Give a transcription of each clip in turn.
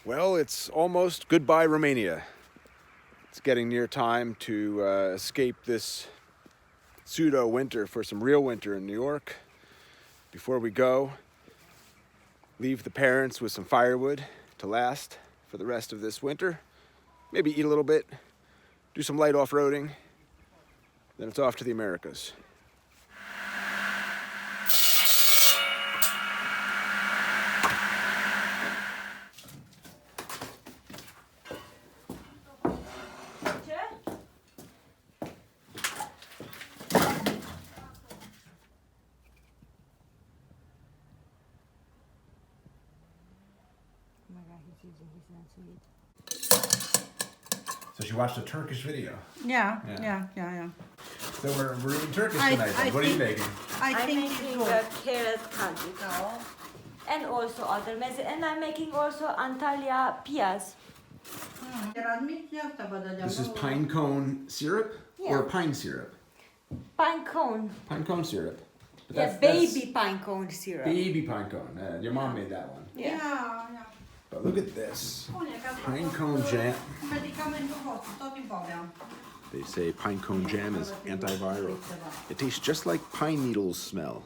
Well, it's almost goodbye Romania. It's getting near time to escape this pseudo winter for some real winter in New York. Before we go, leave the parents with some firewood to last for the rest of this winter. Maybe eat a little bit, do some light off-roading, then it's off to the Americas. So she watched a Turkish video. Yeah. So we're eating Turkish tonight. What are you making? I'm making a carrot kajiko and also other meze, and I'm making also Antalya piyaz. This is pine cone syrup or pine syrup? Pine cone. Pine cone syrup. But Yeah, baby pine cone syrup. Baby pine cone. Your mom made that one. Yeah. But look at this. Pine cone jam. They say pine cone jam is antiviral. It tastes just like pine needles smell.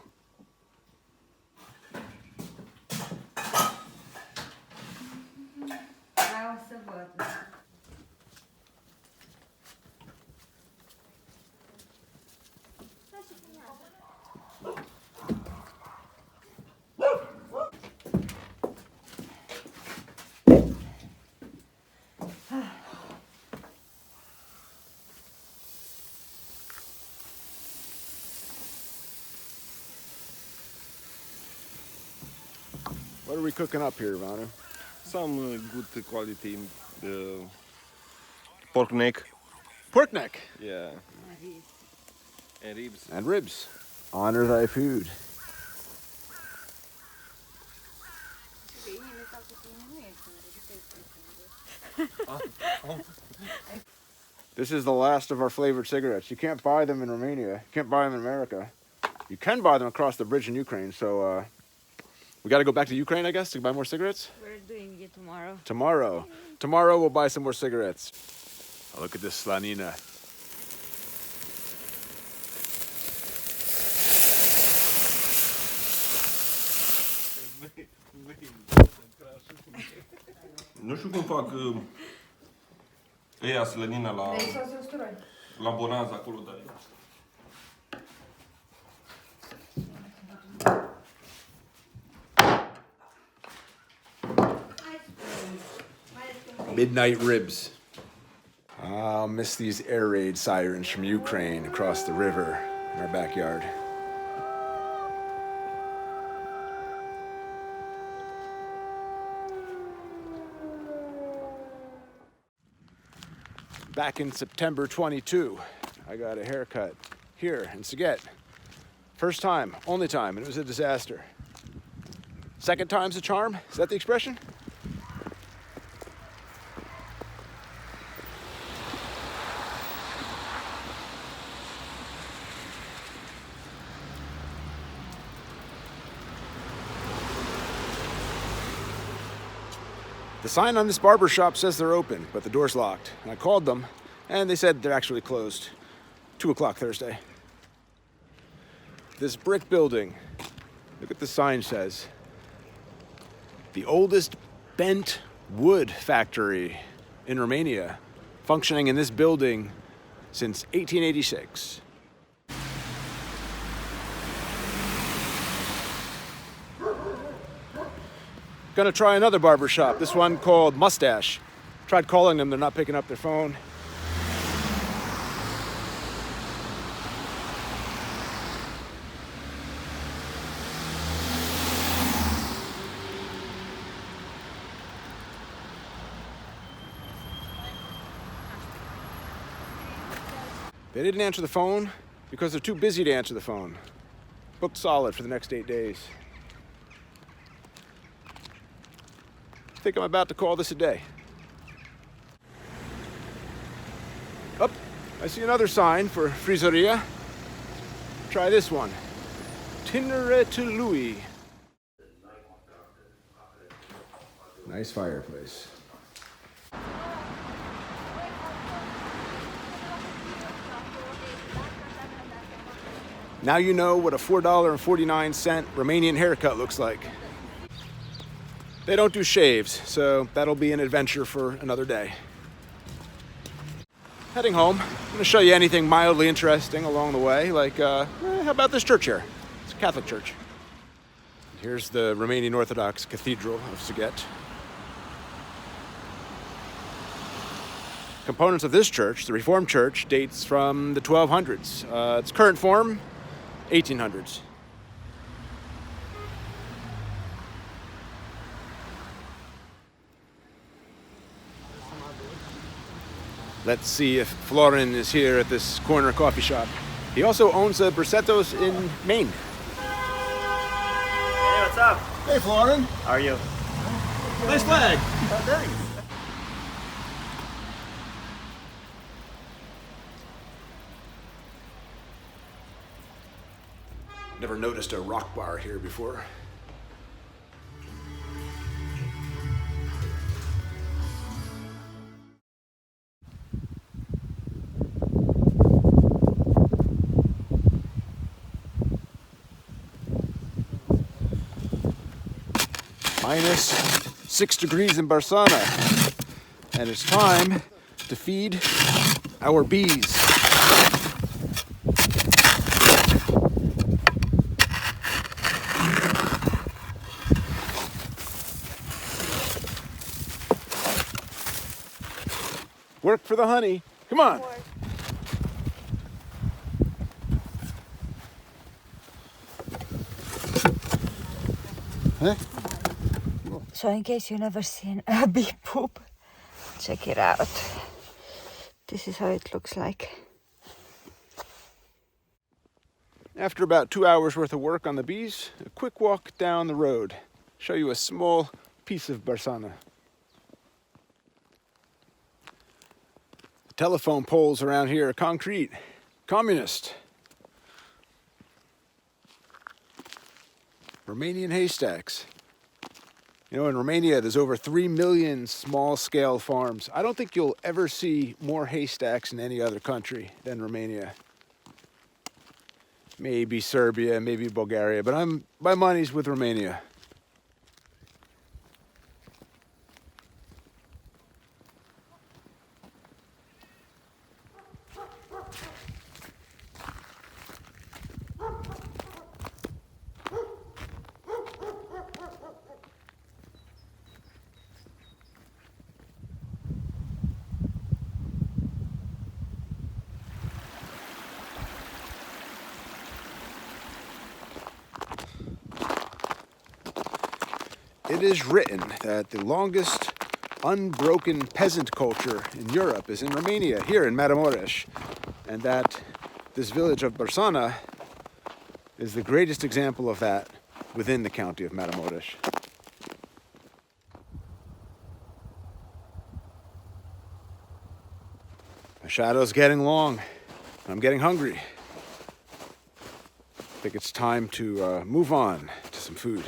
What are we cooking up here, Vanu? Some good quality pork neck. Pork neck. Yeah. And ribs. And ribs. Honor thy food. This is the last of our flavored cigarettes. You can't buy them in Romania. You can't buy them in America. You can buy them across the bridge in Ukraine, so we got to go back to Ukraine, I guess, to buy more cigarettes? We're doing it tomorrow. Tomorrow we'll buy some more cigarettes. Oh, look at this slanina. Nu știu cum fac ăia slănină la Bonanza acolo, dar Midnight ribs. I'll miss these air raid sirens from Ukraine across the river in our backyard. Back in September 22, I got a haircut here in Sighet. First time, only time, and it was a disaster. Second time's a charm? Is that the expression? The sign on this barber shop says they're open, but the door's locked. And I called them, and they said they're actually closed. 2 o'clock Thursday. This brick building, look what the sign says. The oldest bent wood factory in Romania, functioning in this building since 1886. Gonna try another barber shop, this one called Mustache. Tried calling them, they're not picking up their phone. They didn't answer the phone because they're too busy to answer the phone. Booked solid for the next 8 days. I think I'm about to call this a day. Up, I see another sign for Frizeria. Try this one. Tinere to Louis. Nice fireplace. Now you know what a $4.49 Romanian haircut looks like. They don't do shaves, so that'll be an adventure for another day. Heading home, I'm going to show you anything mildly interesting along the way, like, how about this church here? It's a Catholic church. Here's the Romanian Orthodox Cathedral of Sighet. Components of this church, the Reformed Church, dates from the 1200s. Its current form, 1800s. Let's see if Florin is here at this corner coffee shop. He also owns a Brisettos in Maine. Hey, what's up? Hey, Florin. How are you? Nice flag. Oh, thanks. Never noticed a rock bar here before. Minus 6 degrees in Barsana. And it's time to feed our bees. Work for the honey. Come on. Huh? So in case you've never seen a bee poop, check it out. This is how it looks like. After about 2 hours worth of work on the bees, a quick walk down the road. Show you a small piece of Barsana. The telephone poles around here are concrete. Communist. Romanian haystacks. You know, in Romania, there's over 3 million small-scale farms. I don't think you'll ever see more haystacks in any other country than Romania. Maybe Serbia, maybe Bulgaria, but my money's with Romania. It is written that the longest unbroken peasant culture in Europe is in Romania, here in Maramureș, and that this village of Barsana is the greatest example of that within the county of Maramureș. The shadow's getting long, and I'm getting hungry. I think it's time to move on to some food.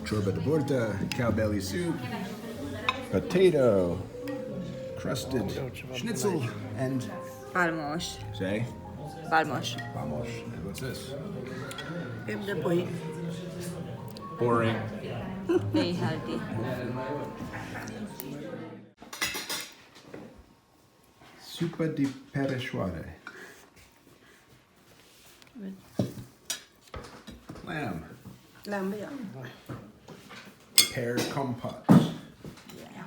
Ciorba de burta, cow belly soup, potato, crusted schnitzel, and... Balmos. Say? Balmos. Vamos. And what's this? Boring. Very healthy. Supa di pereșoare. Lamb. Lamb, yeah. Pear compote. Yeah.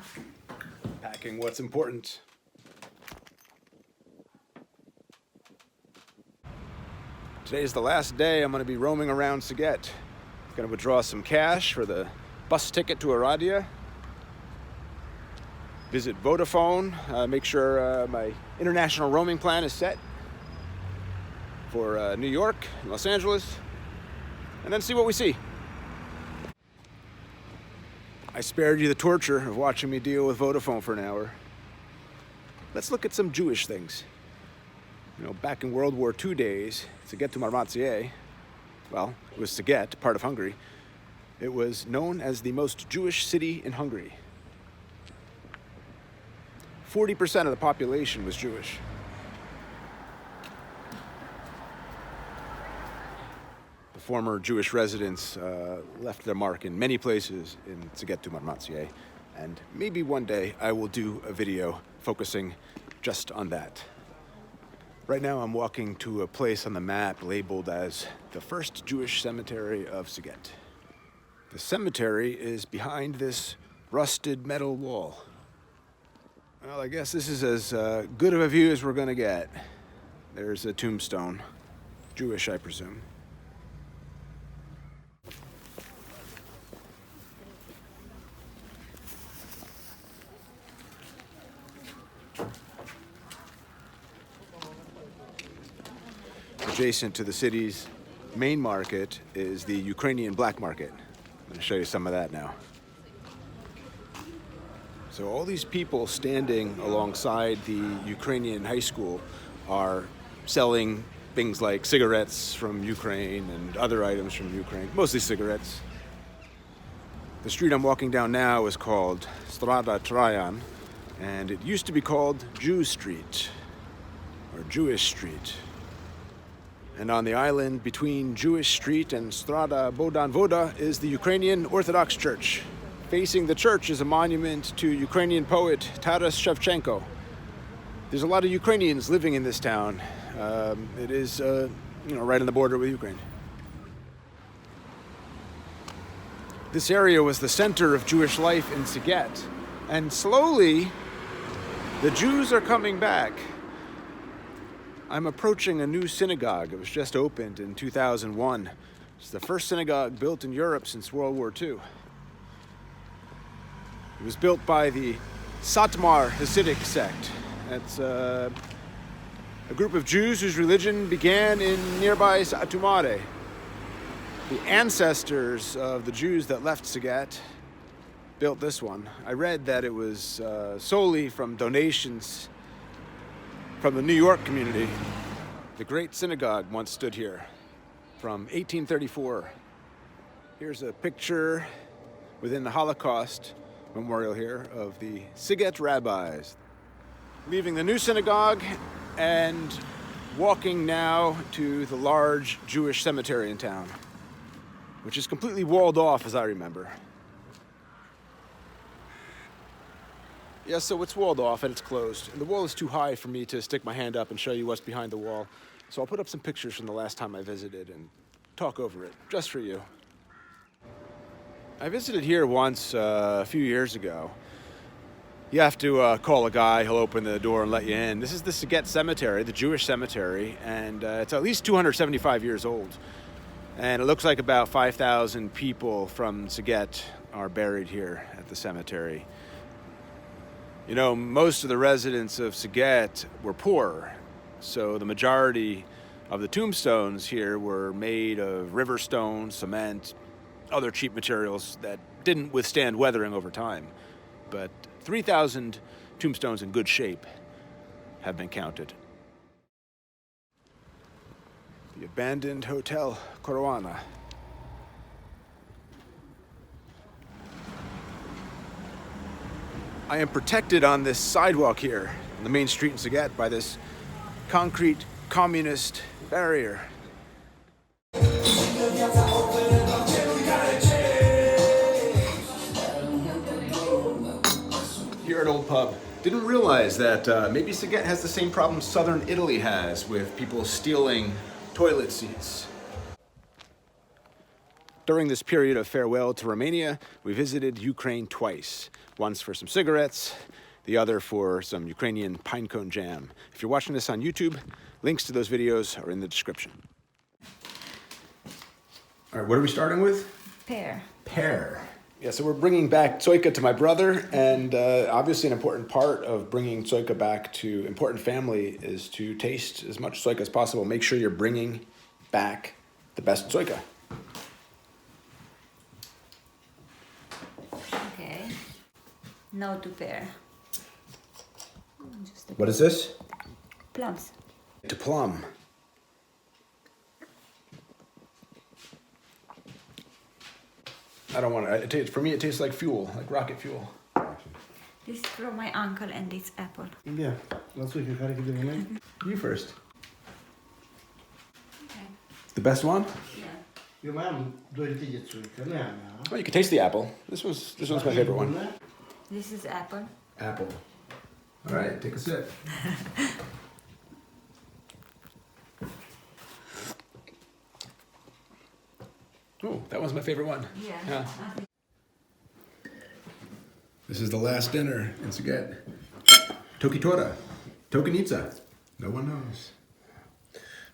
Packing what's important. Today is the last day I'm going to be roaming around Sighet. Going to withdraw some cash for the bus ticket to Oradea. Visit Vodafone, make sure my international roaming plan is set for New York, Los Angeles, and then see what we see. I spared you the torture of watching me deal with Vodafone for an hour. Let's look at some Jewish things. You know, back in World War II days, Sighetu Marmației, well, it was Sighet, part of Hungary. It was known as the most Jewish city in Hungary. 40% of the population was Jewish. The former Jewish residents left their mark in many places in Sighetu Marmației, and maybe one day I will do a video focusing just on that. Right now I'm walking to a place on the map labeled as the first Jewish cemetery of Sighet. The cemetery is behind this rusted metal wall. Well, I guess this is as good of a view as we're gonna get. There's a tombstone. Jewish, I presume. Adjacent to the city's main market is the Ukrainian black market. I'm going to show you some of that now. So all these people standing alongside the Ukrainian high school are selling things like cigarettes from Ukraine and other items from Ukraine, mostly cigarettes. The street I'm walking down now is called Strada Traian, and it used to be called Jew Street, or Jewish Street. And on the island between Jewish Street and Strada Bohdan Voda is the Ukrainian Orthodox Church. Facing the church is a monument to Ukrainian poet Taras Shevchenko. There's a lot of Ukrainians living in this town. It is, right on the border with Ukraine. This area was the center of Jewish life in Sighet, and slowly the Jews are coming back. I'm approaching a new synagogue. It was just opened in 2001. It's the first synagogue built in Europe since World War II. It was built by the Satmar Hasidic sect. That's a group of Jews whose religion began in nearby Satumare. The ancestors of the Jews that left Sighet built this one. I read that it was solely from donations from the New York community. The Great Synagogue once stood here from 1834. Here's a picture within the Holocaust memorial here of the Sighet rabbis. Leaving the new synagogue and walking now to the large Jewish cemetery in town, which is completely walled off as I remember. Yeah, so it's walled off and it's closed. And the wall is too high for me to stick my hand up and show you what's behind the wall. So I'll put up some pictures from the last time I visited and talk over it, just for you. I visited here once a few years ago. You have to call a guy, he'll open the door and let you in. This is the Sighet Cemetery, the Jewish cemetery, and it's at least 275 years old. And it looks like about 5,000 people from Sighet are buried here at the cemetery. You know, most of the residents of Sighet were poor, so the majority of the tombstones here were made of river stone, cement, other cheap materials that didn't withstand weathering over time. But 3,000 tombstones in good shape have been counted. The abandoned Hotel Coroana. I am protected on this sidewalk here, on the main street in Sighet, by this concrete communist barrier. Here at Old Pub, didn't realize that maybe Sighet has the same problem southern Italy has with people stealing toilet seats. During this period of farewell to Romania, we visited Ukraine twice. Once for some cigarettes, the other for some Ukrainian pinecone jam. If you're watching this on YouTube, links to those videos are in the description. All right, what are we starting with? Pear. Pear. Yeah, so we're bringing back tsoika to my brother, and obviously an important part of bringing tsoika back to important family is to taste as much tsoika as possible. Make sure you're bringing back the best tsoika. Okay. No to pear. What is this? Plums. to plum. I don't want to. For me, it tastes like fuel, like rocket fuel. This is from my uncle and it's apple. Yeah, let's see if you can give it. You first. Okay. The best one? Yeah. Io mai am due liti di zucchero, ne am. Oh, you can taste the apple. This one's my favorite one. This is apple. Apple. All right, take a sip. Oh, that one's my favorite one. Yeah. This is the last dinner in Sighet. Tokitora. Tokanica. No one knows.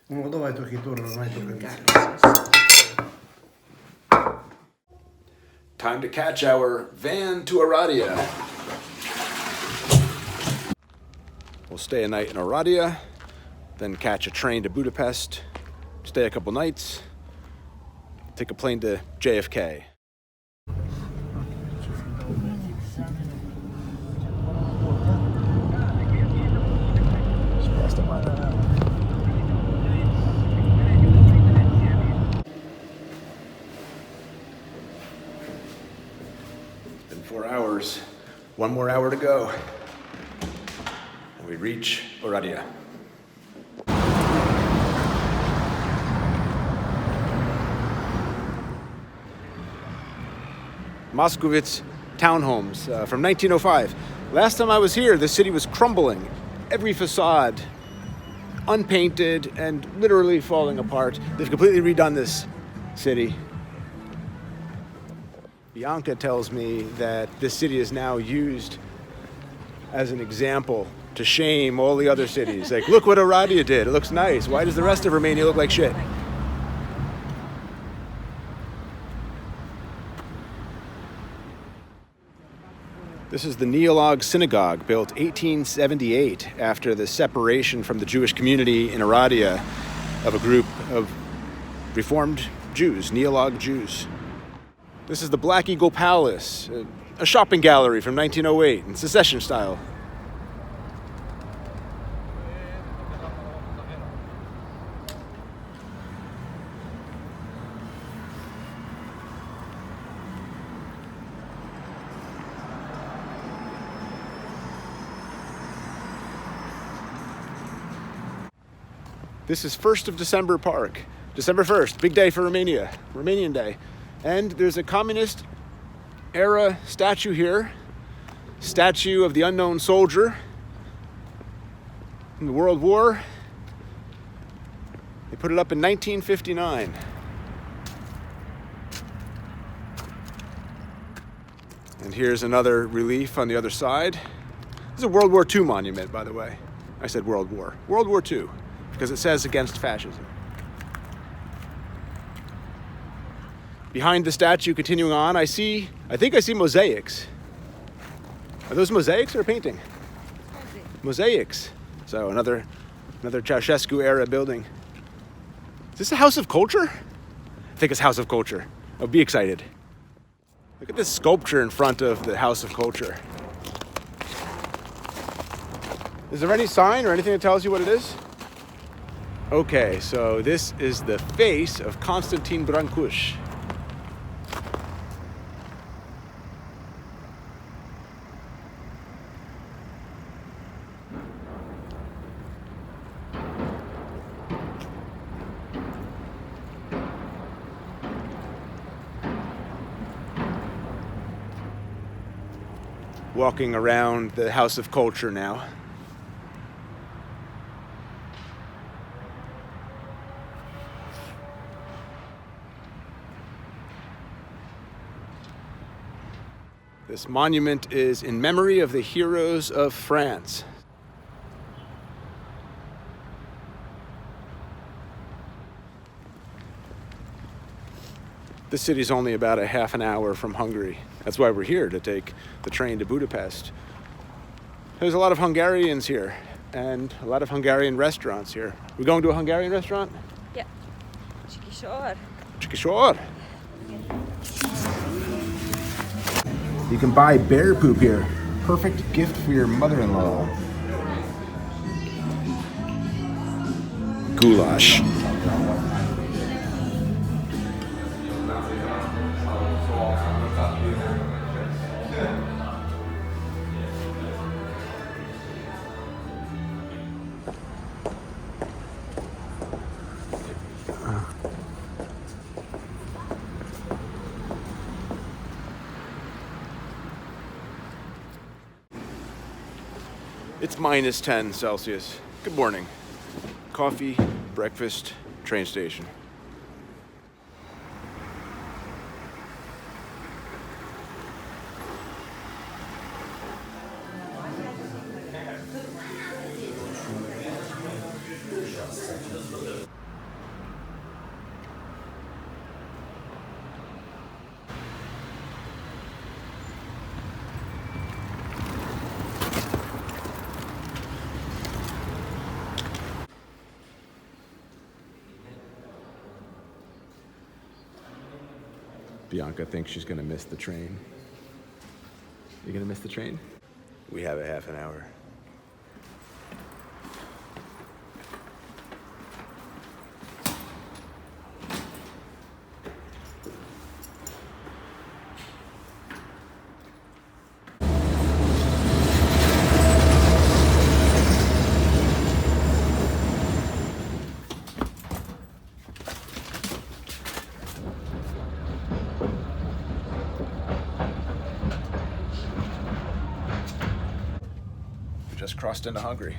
No, dove tocchi torno, non hai toccato. Time to catch our van to Oradea. We'll stay a night in Oradea, then catch a train to Budapest, stay a couple nights, take a plane to JFK. It's been 4 hours, 1 more hour to go, and we reach Oradea. Moskowitz townhomes from 1905. Last time I was here, the city was crumbling. Every facade unpainted and literally falling apart. They've completely redone this city. Bianca tells me that this city is now used as an example to shame all the other cities. Like, look what Oradea did. It looks nice. Why does the rest of Romania look like shit? This is the Neolog Synagogue, built 1878 after the separation from the Jewish community in Oradea of a group of Reformed Jews, Neolog Jews. This is the Black Eagle Palace, a shopping gallery from 1908 in secession style. This is 1st of December Park. December 1st, big day for Romania, Romanian Day. And there's a communist era statue here, statue of the unknown soldier in the World War. They put it up in 1959. And here's another relief on the other side. This is a World War II monument, by the way. I said World War. World War II. Because it says against fascism. Behind the statue, continuing on, I think I see mosaics. Are those mosaics or a painting? Mosaics. So another Ceausescu era building. Is this a House of Culture? I think it's House of Culture. I'll be excited. Look at this sculpture in front of the House of Culture. Is there any sign or anything that tells you what it is? Okay, so this is the face of Constantin Brancuș. Walking around the House of Culture now. This monument is in memory of the heroes of France. This city's only about a half an hour from Hungary. That's why we're here, to take the train to Budapest. There's a lot of Hungarians here and a lot of Hungarian restaurants here. We going to a Hungarian restaurant? Yeah. Chickisor. Chickisor. You can buy bear poop here. Perfect gift for your mother-in-law. goulash. It's minus 10 Celsius. Good morning. Coffee, breakfast, train station. Bianca thinks she's gonna miss the train. You gonna miss the train? We have a half an hour. Just crossed into Hungary.